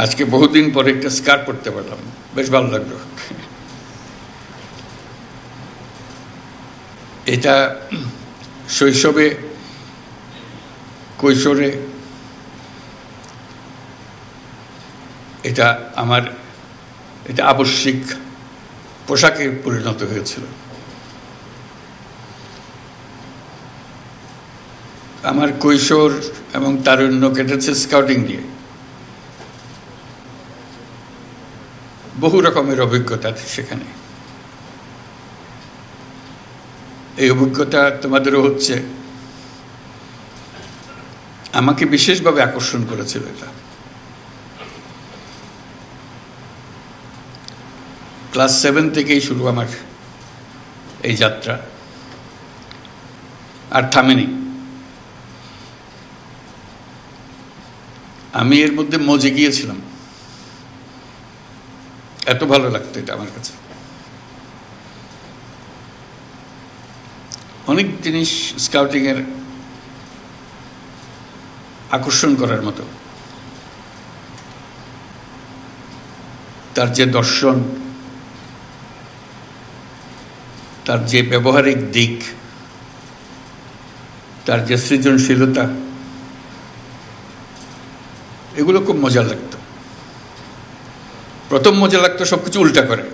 আজকে বহুদিন পরে একটা স্কার্ট পরতে পারলাম, বেশ ভালো লাগলো। এটা শৈশবে কৈশোরে এটা আমার এটা আবশ্যিক পোশাকে পরিণত হয়েছিল। আমার কৈশোর এবং তারুণ্য কেটেছে স্কাউটিং দিয়ে। বহু রকমের অভিজ্ঞতা সেখানে। এই অভিজ্ঞতা তোমাদেরও হচ্ছে। আমাকে বিশেষভাবে আকর্ষণ করেছিল এটা। ক্লাস 7 থেকেই শুরু আমার এই যাত্রা, আর থামেনি। আমি এর মধ্যে মজে গিয়েছিলাম, এত ভালো লাগতো এটা আমার কাছে। অনেক জিনিস স্কাউটিং এর আকর্ষণ করার মতো। তার যে দর্শন, তার যে ব্যবহারিক দিক, তার যে সৃজনশীলতা, এগুলো খুব মজা লাগতো। প্রথম মজা লাগতো সবকিছু উল্টা করে।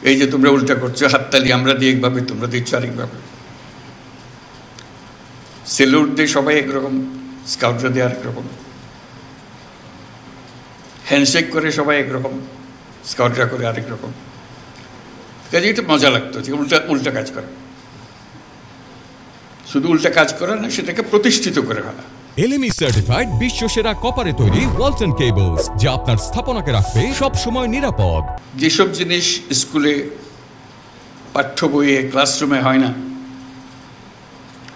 এই যে তোমরা উল্টা করছো, হাততালি আমরা দিই একভাবে, তোমরা দিচ্ছ আরেকভাবে। সেলুট দিয়ে সবাই একরকম, স্কাউটরা দিয়ে আরেক রকম। হ্যান্ডশেক করে সবাই একরকম, স্কাউটরা করে আরেক রকম। কাজে এটা মজা লাগতো যে উল্টা উল্টা কাজ করা। শুধু উল্টা কাজ করা না, সেটাকে প্রতিষ্ঠিত করে ফেলা। এলএমই সার্টিফাইড বিশ্বসেরা কপারে তৈরি ওয়ালটন কেবলস, যা আপনার স্থাপনাকে রাখবে সব সময় নিরাপদ। যেসব জিনিস স্কুলে পাঠ্য বইয়ে ক্লাসরুমে হয় না,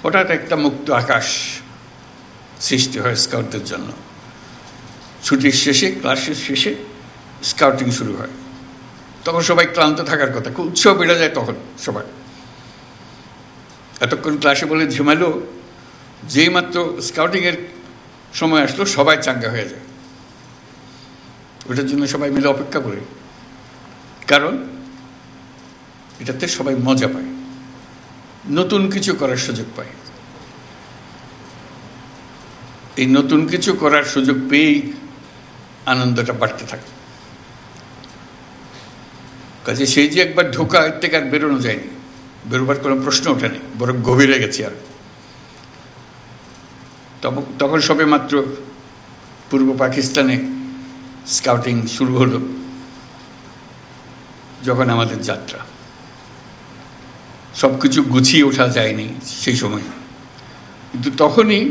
হঠাৎ একটা মুক্ত আকাশ সৃষ্টি হয় স্কাউটদের জন্য। ছুটির শেষে, ক্লাসের শেষে স্কাউটিং শুরু হয়। তখন সবাই ক্লান্ত থাকার কথা, খুব উৎসাহ বেড়ে যায় তখন সবাই। এতক্ষণ ক্লাসে বলে ঝিমালো, যেই মাত্র স্কাউটিংয়ের সময় আসলো সবাই চাঙ্গা হয়ে যায়। ওটার জন্য সবাই মিলে অপেক্ষা করে, কারণ এটাতে সবাই মজা পায়, নতুন কিছু করার সুযোগ পায়। এই নতুন কিছু করার সুযোগ পেয়েই আনন্দটা বাড়তে থাকে। কাজে সেই যে একবার ঢোকা, এর থেকে আর বেরোনো যায়নি, বেরোবার কোনো প্রশ্ন ওঠেনি, বরং গভীরে গেছি। আর তখন সবে মাত্র পূর্ব পাকিস্তানে স্কাউটিং শুরু হলো, যখন আমাদের যাত্রা। সব কিছু গুছিয়ে ওঠা যায়নি সেই সময়, কিন্তু তখনই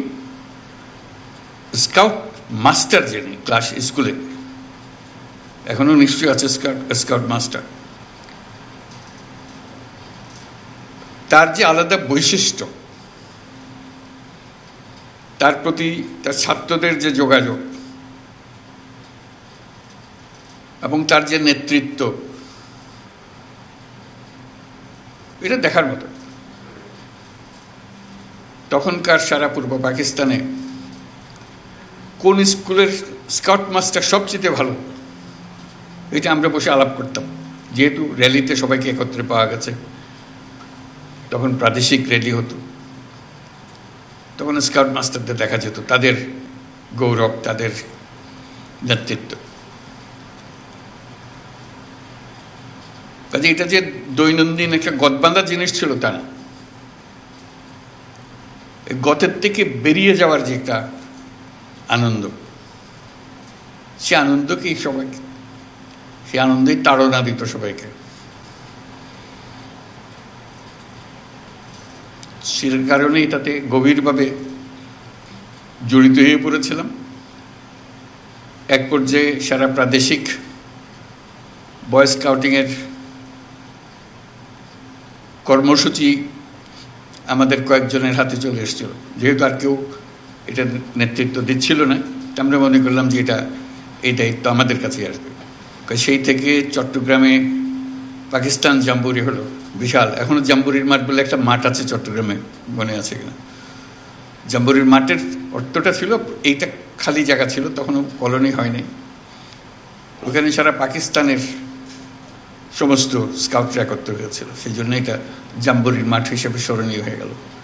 স্কাউট মাস্টার, যিনি ক্লাস স্কুলে এখনো নিশ্চয়ই আছে স্কাউট মাস্টার, তার যে আলাদা বৈশিষ্ট্য, তার প্রতি তার ছাত্রদের যে যোগাযোগ এবং তার যে নেতৃত্ব, এটা দেখার মতো। তখনকার সারা পূর্ব পাকিস্তানে কোন স্কুলের স্কাউট মাস্টার সবচেয়ে ভালো, এটা আমরা বসে আলাপ করতাম। যেহেতু র্যালিতে সবাইকে একত্রে পাওয়া গেছে, তখন প্রাদেশিক র্যালি হতো, তখন স্কাউট মাস্টারদের দেখা যেত, তাদের গৌরব, তাদের নেতৃত্ব। কাজে এটা যে দৈনন্দিন একটা গতবাঁধা জিনিস ছিল তা না। গতের থেকে বেরিয়ে যাওয়ার যে একটা আনন্দ, সে আনন্দকেই সবাইকে, সে আনন্দেই তাড়না দিত সবাইকে। সে কারণে এটাতে গভীরভাবে জড়িত হয়ে পড়েছিলাম। এক পর্যায়ে সারা প্রাদেশিক বয় স্কাউটিংয়ের কর্মসূচি আমাদের কয়েকজনের হাতে চলে এসেছিল। যেহেতু আর কেউ এটা নেতৃত্ব দিচ্ছিল না, আমরা মনে করলাম যে এই দায়িত্ব আমাদের কাছে আসবে। সেই থেকে চট্টগ্রামে পাকিস্তান জাম্বুরি হলো, বিশাল। এখনো জাম্বুরির মাঠ বলে একটা মাঠ আছে চট্টগ্রামে, মনে আছে কিনা? জাম্বুরির মাঠের অর্থটা ছিল এইটা খালি জায়গা ছিল, তখনও কলোনি হয়নি, ওখানে সারা পাকিস্তানের সমস্ত স্কাউটরা একত্র হয়েছিল, সেই জন্য এটা জাম্বুরির মাঠ হিসেবে স্মরণীয় হয়ে গেল।